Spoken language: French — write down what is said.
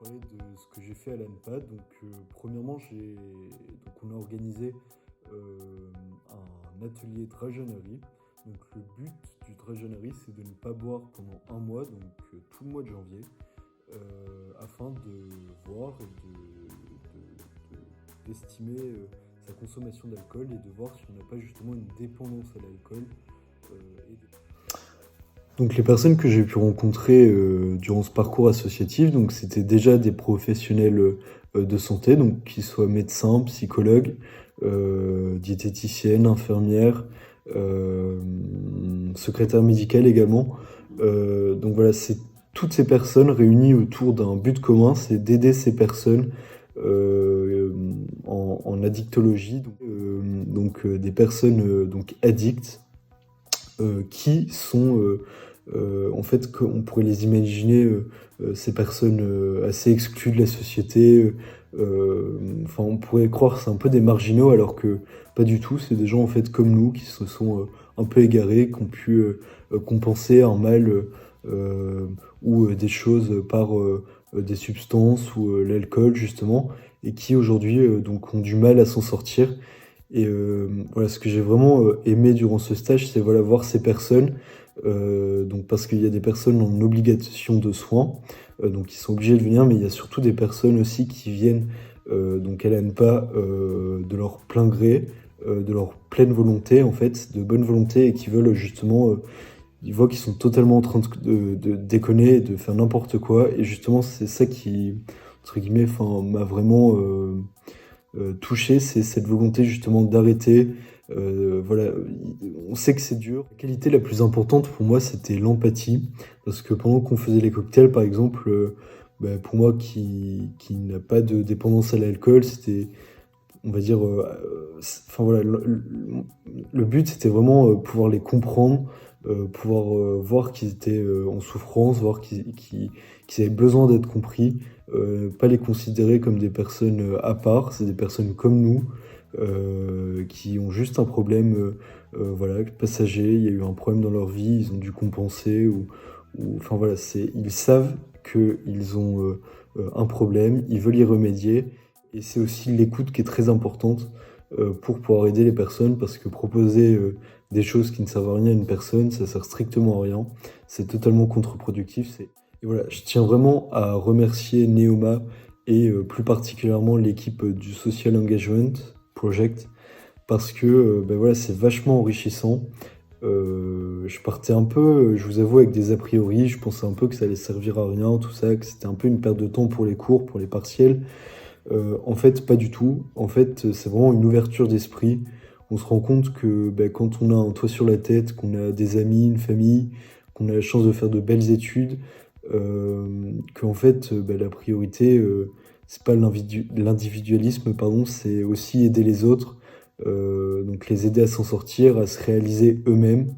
parler de ce que j'ai fait à l'ANPA. Premièrement, on a organisé un atelier dragonnerie. Donc, le but du dragonnerie, c'est de ne pas boire pendant un mois, tout le mois de janvier, afin de voir et d'estimer sa consommation d'alcool et de voir si on n'a pas justement une dépendance à l'alcool. Donc les personnes que j'ai pu rencontrer durant ce parcours associatif, donc c'était déjà des professionnels de santé, donc qu'ils soient médecins, psychologues, diététiciennes, infirmières, euh, secrétaires médicales également. Donc voilà, c'est toutes ces personnes réunies autour d'un but commun, c'est d'aider ces personnes en addictologie, des personnes donc addictes qui sont en fait, on pourrait les imaginer, ces personnes assez exclues de la société. Enfin, on pourrait croire que c'est un peu des marginaux, alors que pas du tout. C'est des gens en fait comme nous qui se sont un peu égarés, qui ont pu compenser un mal ou des choses par des substances ou l'alcool justement, et qui aujourd'hui donc ont du mal à s'en sortir. Et voilà, ce que j'ai vraiment aimé durant ce stage, c'est voilà, voir ces personnes, donc parce qu'il y a des personnes en obligation de soins, donc qui sont obligées de venir, mais il y a surtout des personnes aussi qui viennent donc à l'ANPA de leur plein gré, de leur pleine volonté en fait, de bonne volonté et qui veulent justement, ils voient qu'ils sont totalement en train de déconner, de faire n'importe quoi, et justement c'est ça qui, entre guillemets, enfin, m'a vraiment touché, c'est cette volonté justement d'arrêter. Voilà, on sait que c'est dur. La qualité la plus importante pour moi, c'était l'empathie. Parce que pendant qu'on faisait les cocktails, par exemple, pour moi qui n'a pas de dépendance à l'alcool, c'était, on va dire, enfin voilà, le but c'était vraiment pouvoir les comprendre, pouvoir voir qu'ils étaient en souffrance, voir qu'ils avaient besoin d'être compris, pas les considérer comme des personnes à part, c'est des personnes comme nous, qui ont juste un problème voilà, passager, il y a eu un problème dans leur vie, ils ont dû compenser, enfin voilà, ils savent qu'ils ont un problème, ils veulent y remédier, et c'est aussi l'écoute qui est très importante pour pouvoir aider les personnes, parce que proposer des choses qui ne servent à rien à une personne, ça sert strictement à rien, c'est totalement contre-productif. Et voilà, je tiens vraiment à remercier Neoma et plus particulièrement l'équipe du Social Engagement Project, parce que voilà, c'est vachement enrichissant. Je partais un peu, je vous avoue, avec des a priori, je pensais un peu que ça allait servir à rien, tout ça, que c'était un peu une perte de temps pour les cours, pour les partiels. En fait, pas du tout. En fait, c'est vraiment une ouverture d'esprit. On se rend compte que quand on a un toit sur la tête, qu'on a des amis, une famille, qu'on a la chance de faire de belles études, qu'en fait, la priorité, c'est pas l'individualisme, pardon, c'est aussi aider les autres, donc les aider à s'en sortir, à se réaliser eux-mêmes.